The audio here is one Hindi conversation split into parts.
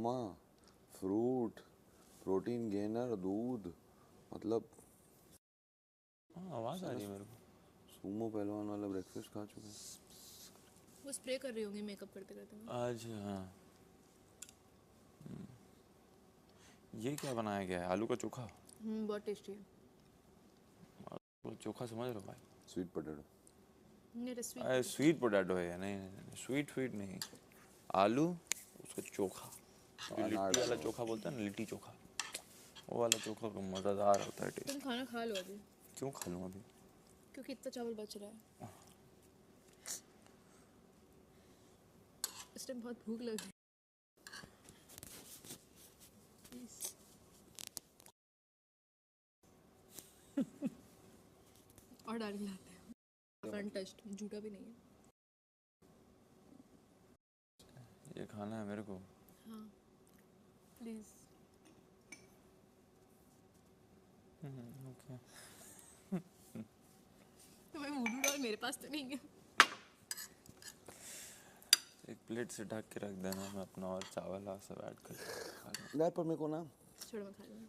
उपमा, फ्रूट, प्रोटीन गेनर, दूध, मतलब आवाज आ रही है मेरे को। सूमो पहलवान वाला ब्रेकफास्ट खा चुके हैं। वो स्प्रे कर रही होंगी मेकअप करते करते। आज हाँ ये क्या बनाया गया है? आलू का चोखा। बहुत टेस्टी है। वो चोखा समझ रहे हो भाई? Sweet potato. मेरे अरे स्वीट पोटैटो है। नहीं स्वीट नहीं, आलू उसका चोखा, जो लिट्टी वाला चोखा बोलते हैं ना, लिट्टी चोखा, वो वाला चोखा का मज़ेदार होता है टेस्ट। तुम खाना खा लो अभी। क्यों खा लूँ अभी? क्योंकि इतना चावल बच रहा है। इस टाइम बहुत भूख लग रही है। और डाल के लाते हैं। अनटच्ड, झूठा भी नहीं है। ये खाना है मेरे को। हाँ प्लीज। ओके। तुम्हें मूड और मेरे पास तो नहीं है। एक प्लेट से ढक के रख देना, मैं अपना और चावल सब ऐड कर खा लूँ। यार पर मेरे को ना छोड़ो मैं खा लूँगी।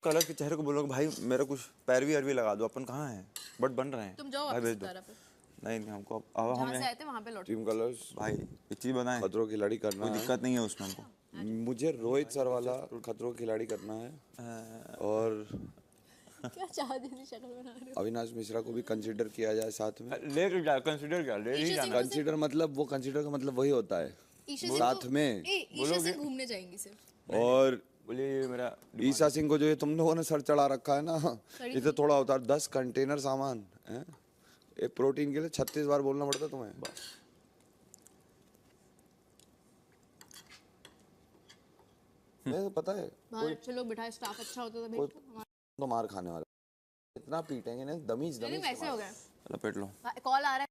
कलर के चेहरे को बोलोगे भाई मेरा कुछ पैरवी अरवी लगा दो, अपन कहाँ हैं? बट बन रहे हैं। तुम जाओ भाई वापस भेज दो। तारा पे। नहीं हमको अब हम जहाँ से आए थे वहाँ पे लौट। टीम कलर्स भाई एक चीज़ बताएं, खतरों की खिलाड़ी करना कोई है। दिक्कत नहीं है उसमें हमको। मुझे रोहित सर वाला खतरों की खिलाड़ी करना है और क्या चाह जैसी शक्ल बना रहे हो। अविनाश मिश्रा को भी कंसीडर किया जाए साथ में। ले के जा, कंसीडर क्या ले ही ईशा जाना। सिंह कंसीडर मतलब वो कंसीडर का मतलब वही होता है ईशा सिंह साथ को- में। ईशा सिंह घूमने जाएंगी सिर्फ। और बोलिए मेरा ईशा सिंह को जो ये तुम लोगों ने सर चढ़ा रखा है ना, इसे थोड़ा होता है 10 कंटेनर सामान है। एक प्रोटीन के लिए 36 बार बोलना पड़ता तुम्हें। मैं तो पता है बाहर अच्छे लोग बिठाए, स्टाफ अच्छा होता था। कोई तो मार खाने वाला इतना पीटेंगे ना, दमीज नहीं दमीज वैसे हो गया। लपेट लो। कॉल आ रहा है,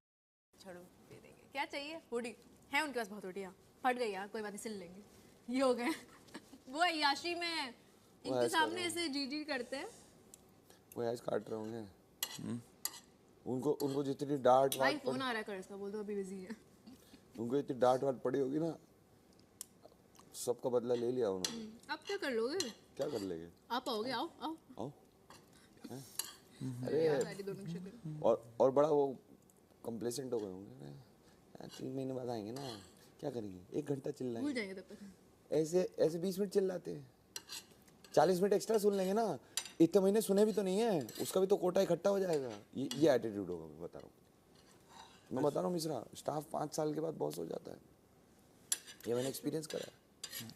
छोड़ो दे देंगे। क्या चाहिए? हुडी है उनके पास बहुत हुडियाँ। फट गई यार, कोई बात नहीं, सिल लेंगे। ये हो गए। वो याशी में इनके सामने ऐसे जी जी करते हैं। वो ऐसे काट रहे होंगे। उनको उनको जितनी डांट भाई वाट फोन आ रहा है, कर इसका, बोल दो अभी बिजी है। उनको इतनी डांट वाट पड़ी होगी ना, सबका बदला ले लिया उन्होंने। आप क्या कर लोगे? क्या कर लेंगे? आप आओगे? आओ आओ। आओ। अरे याद आ रही दोनों की शक्ल। और बड़ा वो कंप्लेसेंट हो गए होंगे। यार 3 महीने बाद आएंगे ना, क्या करेंगे? 1 घंटा भूल चिल्लाएंगे। जाएंगे तब तक। ऐसे ऐसे 20 मिनट चिल्लाते हैं, 40 मिनट एक्स्ट्रा सुन लेंगे ना। इतने महीने सुने भी तो नहीं है, उसका भी तो कोटा इकट्ठा हो जाएगा। ये एटीट्यूड होगा। मैं बता रहा हूँ मिश्रा, स्टाफ 5 साल के बाद बॉस हो जाता है। ये मैंने एक्सपीरियंस करा है।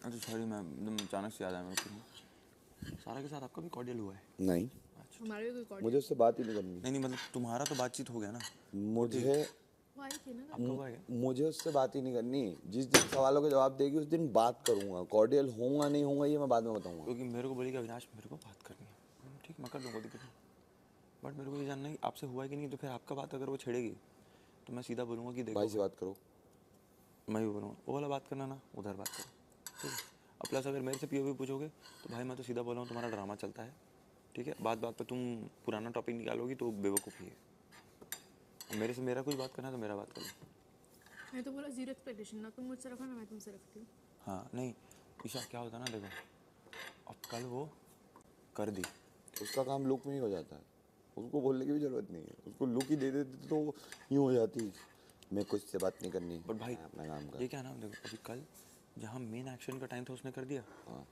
अच्छा सॉरी, मैं एकदम अचानक से याद आया मेरे को। सारा के साथ आपका भी कॉर्डियल हुआ है? नहीं, हमारे भी कोई मुझे उससे बात ही नहीं करनी। नहीं मतलब तुम्हारा तो बातचीत हो गया ना। मुझे वो आई थी ना। आपका हुआ है क्या? मुझे उससे बात ही नहीं करनी। जिस दिन सवालों के जवाब देगी उस दिन बात करूंगा। कॉर्डियल होऊंगा नहीं होऊंगा ये मैं बाद में बताऊंगा। क्योंकि मेरे को बोलेगा अविनाश मेरे को बात करनी है, ठीक मैं कर दूँगा, दिक्कत नहीं। बट मेरे को ये जानना है कि आपसे हुआ है कि नहीं, तो फिर आपका बात अगर वो छेड़ेगी तो मैं सीधा बोलूँगा कि देखो भाई से बात करो। मैं भी बोलूँगा वो वाला बात करना ना, उधर बात करो, ठीक है। और प्लस अगर मेरे से पीओवी पूछोगे तो भाई मैं तो सीधा बोल रहा हूँ, तुम्हारा ड्रामा चलता है, ठीक है। बात बात पर तुम पुराना टॉपिक निकालोगी तो बेवकूफ़ी है। मेरे से मेरा कुछ बात करना है तो मेरा बात करो। मैं तो बोला जीरो एक्सपेक्टेशन, ना तुम मुझसे रखो ना मैं तुमसे रखती हूँ। हाँ नहीं ईशा, क्या होता है ना, देखो अब कल वो कर दी, उसका काम लुक में ही हो जाता है, उसको बोलने की भी जरूरत नहीं है। उसको लुक ही दे देते तो यूँ हो जाती, मैं कुछ से बात नहीं करनी। बट भाई अपना काम कर। ये क्या ना, देखो अभी कल जहाँ मेन एक्शन का टाइम था उसने कर दिया। हाँ।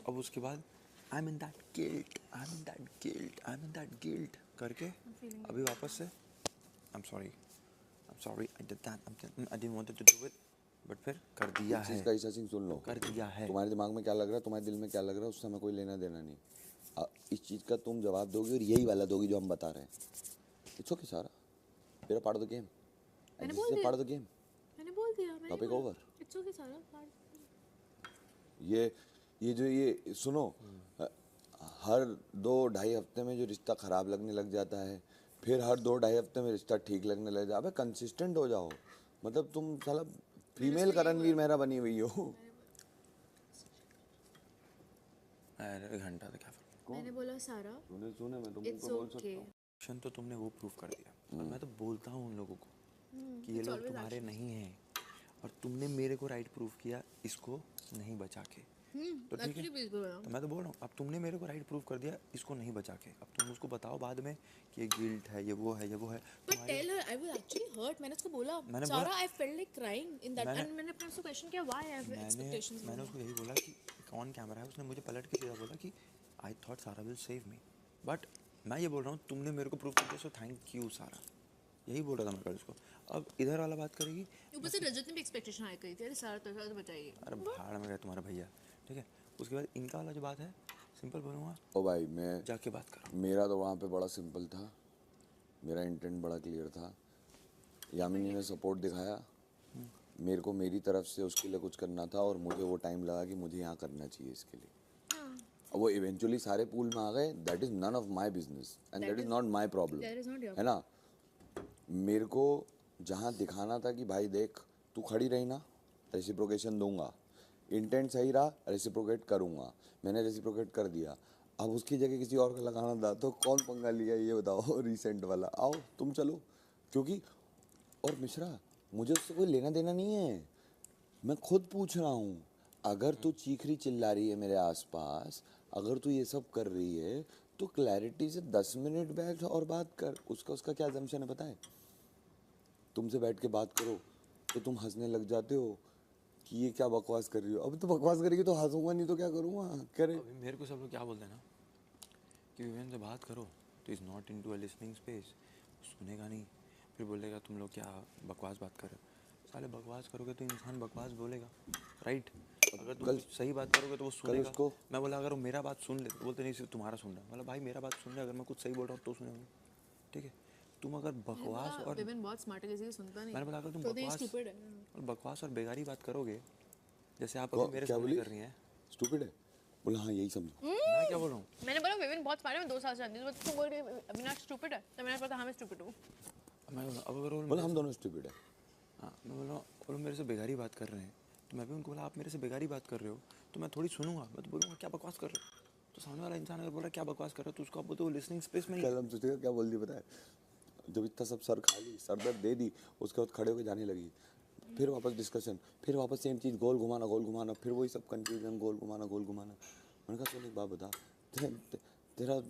अब उसके बाद I am in that guilt, I am in that guilt, I am in that guilt करके अभी वापस से I am sorry I did that, I didn't want to do it, but फिर कर दिया इस है। चीज़ का ईशा सिंह सुन लो, कर दिया है। तुम्हारे दिमाग में क्या लग रहा है, तुम्हारे दिल में क्या लग रहा है, उससे हमें कोई लेना देना नहीं। इस चीज़ का तुम जवाब दोगे और यही वाला दोगी जो हम बता रहे हैं। इट्स ओके सारा, मेरा पार्ट ऑफ द गेम, मैंने बोल दिया। Part of the game. मैंने बोल दिया। Topic over. इट्स ओके सारा। ये जो ये सुनो, हर 2-2.5 हफ्ते में जो रिश्ता खराब लगने लग जाता है, फिर हर 2-2.5 हफ्ते में रिश्ता ठीक लगने लग जाता है। अबे कंसिस्टेंट हो जाओ। मतलब तुम साला फीमेल का रणवीर मेहरा बनी हुई हो। अरे घंटा तो क्या फर्क। मैंने बोला सारा सुने मैं तुमको इट्स बोल सकता ओके। हूँ। एक्शन तो तुमने वो प्रूफ कर दिया, और मैं तो बोलता हूँ उन लोगों को कि ये लोग तुम्हारे नहीं हैं, और तुमने मेरे को राइट प्रूफ किया इसको नहीं बचा के, तो ठीक है। एक्चुअली प्लीज बोलो तो मैं तो बोल रहा हूँ, अब तुमने मेरे को राइट प्रूफ कर दिया इसको नहीं बचा के, अब तुम उसको बताओ बाद में कि ये गिल्ट है, ये वो है, ये वो है। But tell her I was actually hurt. मैंने उसको बोला मैंने सारा I felt like crying in that मैंने- एंड मैंने अपने आप से क्वेश्चन किया व्हाई आई हैव एक्सपेक्टेशंस. मैंने उसको यही बोला कि ऑन कैमरा है, उसने मुझे पलट के सीधा बोला कि आई थॉट सारा विल सेव मी, बट मैं ये बोल रहा हूँ तुमने मेरे को प्रूफ कर दिया, सो थैंक यू सारा, यही बोल रहा था मैं कल उसको। अब इधर वाला बात करेगी, ऊपर से रजत ने भी एक्सपेक्टेशन हाई करी थी. अरे सारा तो बताइए. अरे भाड़ में गया तुम्हारा भैया, ठीक है। उसके बाद इनका वाला जो बात है सिंपल बोलूँगा, ओ भाई मैं जाके बात करो। मेरा तो वहाँ पे बड़ा सिंपल था, मेरा इंटेंट बड़ा क्लियर था। यामिनी ने सपोर्ट दिखाया, मेरे को मेरी तरफ से उसके लिए कुछ करना था और मुझे वो टाइम लगा कि मुझे यहाँ करना चाहिए इसके लिए। वो इवेंचुअली सारे पूल में आ गए, that is none of my business and that is not my problem, That is not your है ना। मेरे को जहाँ दिखाना था कि भाई देख तू खड़ी रही ना, रेसिप्रोकेशन दूंगा, इंटेंट सही रहा, रेसिप्रोकेट करूंगा, मैंने रेसिप्रोकेट कर दिया। अब उसकी जगह किसी और का लगाना था तो कौन पंगा लिया ये बताओ। रिसेंट वाला आओ तुम चलो, क्योंकि और मिश्रा मुझे उससे कोई लेना देना नहीं है, मैं खुद पूछ रहा हूँ। अगर तू चीख रही चिल्ला रही है मेरे आसपास, अगर तू ये सब कर रही है तो क्लैरिटी से 10 मिनट बैठ और बात कर। उसका क्या जम्पशन है पता है, तुमसे बैठ के बात करो तो तुम हंसने लग जाते हो कि ये क्या बकवास कर रही हो। अब तो बकवास करेगी तो हंसूंगा, नहीं तो क्या करूँगा। करे अभी मेरे को सब लोग क्या बोलते हैं ना कि विवेन से बात करो तो is not in to a listening space, सुनेगा नहीं, फिर बोलेगा तुम लोग क्या बकवास बात कर रहे हो। साले बकवास करोगे तो इंसान बकवास बोलेगा, राइट। अगर तुम कुछ सही बात करोगे तो वो सुनेगा। उसको मैं बोला अगर वो मेरा बात सुन ले, बोलते नहीं सिर्फ तुम्हारा सुन रहा है। मतलब भाई मेरा बात सुन ले, अगर मैं कुछ सही बोल रहा हूँ तो सुनेगा, ठीक है। तुम अगर बकवास और विवेन बहुत स्मार्ट है, किसी की सुनता नहीं. मैंने बोला अगर तुम तो ये बकवास stupid है. और बकवास और बेगारी बात करोगे, जैसे आप अभी मेरे क्या सामने बोली, कर रही हैं। स्टूपिड है, बोला हाँ यही समझो। मैं क्या बोल रहा हूँ, मैंने बोला विवेन बहुत स्मार्ट है, मैं 2 साल से जानती हूँ. तुम बोल रही हो अविनाश स्टूपिड है, तो मैंने पता हाँ मैं स्टूपिड हूँ. मैं अब अगर वो बोला हम दोनों स्टूपिड है। हाँ, मैं बोल रहा हूँ वो लोग मेरे से बेगारी बात कर रहे हैं, तो मैं भी उनको बोला आप मेरे से बेगारी बात कर रहे हो तो मैं थोड़ी सुनूंगा, मैं तो बोलूँगा क्या बकवास कर रहे हो। तो सामने वाला इंसान अगर बोल रहा है क्या बकवास कर रहे हो तो उसको आप बोलते हो लिसनिंग स्पेस में नहीं। कल हम सोचेगा क्या बोल दी पता है, जब इतना सब सर खा ली, सर दर्द दे दी, उसके बाद खड़े होकर जाने लगी, फिर वापस डिस्कशन, फिर वापस सेम चीज़, गोल घुमाना, फिर वही सब कंफ्यूजन, गोल घुमाना। मैंने कहा सुन एक बात बता, तेरा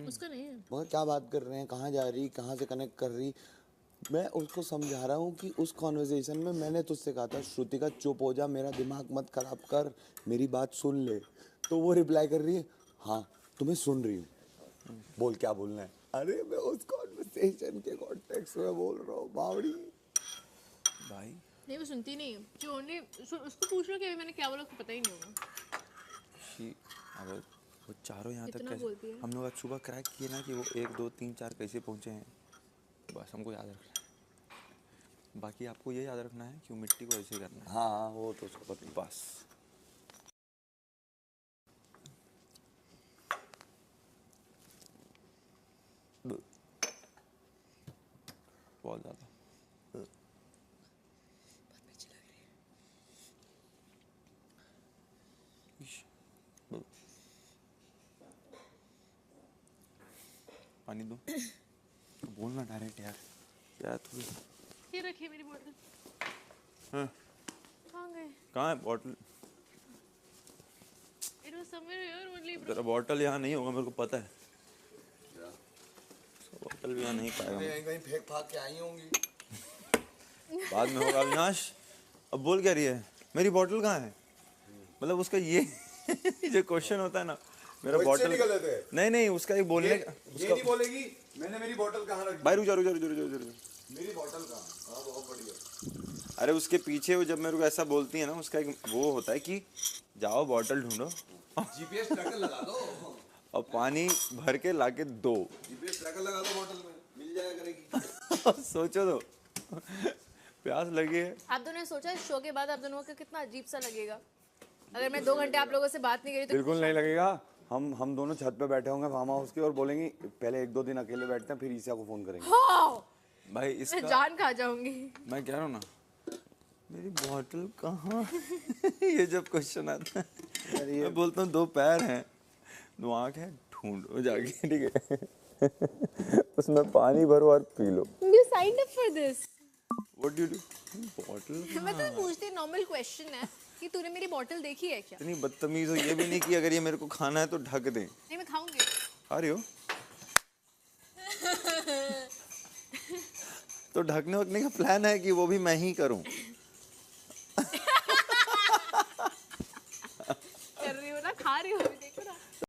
उसका नहीं है. मगर क्या बात कर रहे हैं, कहाँ जा रही, कहाँ से कनेक्ट कर रही। मैं उसको समझा रहा हूँ कि उस कॉन्वर्जेशन में मैंने तुझसे कहा था श्रुतिका चुप हो जा, मेरा दिमाग मत खराब कर, मेरी बात सुन ले। तो वो रिप्लाई कर रही है हाँ तुम्हें सुन रही हूँ, बोल क्या बोलना है। अरे मैं उस कॉन्वर्सेशन के कॉन्टेक्स्ट में बोल रहा हूँ बावड़ी। भाई नहीं वो सुनती नहीं है. जो ओनली उसको पूछ लो कि अभी मैंने क्या बोला, उसको पता ही नहीं होगा. शी अगर वो चारों यहाँ तक इतना बोलती कैसे है. हम लोग आज सुबह क्रैक किए ना कि वो 1 2 3 4 कैसे पहुँचे हैं, बस हमको याद रखना है। बाकी आपको ये याद रखना है कि वो मिट्टी को ऐसे करना है, हाँ वो तो उसको पता ही। बस। बहुत ज़्यादा पानी दो, बोलना डायरेक्ट यार, क्या तू ये रखिए मेरी बोतल. हाँ कहाँ गए? कहाँ है bottle? It was somewhere here only, bro. तेरा बॉटल यहाँ नहीं होगा मेरे को पता है, बॉटल भी यहाँ नहीं पाएगा। कहीं फेंक फाक के आई होंगी, बाद में होगा। अविनाश अब बोल क्या रही है, मेरी बॉटल कहाँ है? मतलब उसका ये जो क्वेश्चन होता है ना, मेरा बॉटल नहीं उसका एक बोलने का ये नहीं बोलेगी मैंने मेरी बोतल कहाँ रखी, भाई रुक जा मेरी बोतल कहाँ। हाँ बहुत बढ़िया। अरे उसके पीछे वो जब मेरे को ऐसा बोलती है ना, उसका एक वो होता है कि जाओ बॉटल ढूंढो जीपीएस ट्रैकर लगा दो और पानी भर के लाके दो, जीपीएस ट्रैकर लगा दो बॉटल में, मिल जाया करेगी। सोचो तो प्यास लगी है। आप दोनों ने सोचा इस शो के बाद आप दोनों का कितना अजीब सा लगेगा अगर मैं 2 घंटे आप लोगों से बात नहीं करी तो. बिल्कुल नहीं लगेगा। हम दोनों छत पे बैठे होंगे फार्म हाउस के और बोलेंगे पहले 1 2 दिन अकेले बैठते हैं फिर ईसा को फोन करेंगे। हाँ, भाई मैं इसका जान खा जाऊंगी. मैं कह रहा हूँ ना, मेरी बॉटल कहाँ ये जब क्वेश्चन आता है मैं बोलता हूँ 2 पैर हैं 2 आँख है, ढूंढो जाके, ठीक है। उसमें पानी भरो और P low. You signed up for this. What do you do? Bottle मैं तो पूछती नॉर्मल क्वेश्चन है कि तूने मेरी बोतल देखी है क्या? इतनी बदतमीज हो ये भी नहीं कि अगर ये मेरे को खाना है तो ढक दे। नहीं मैं खाऊंगी। खा रही हो? तो ढकने वकने का प्लान है कि वो भी मैं ही करूं? कर रही हो ना, खा रही हो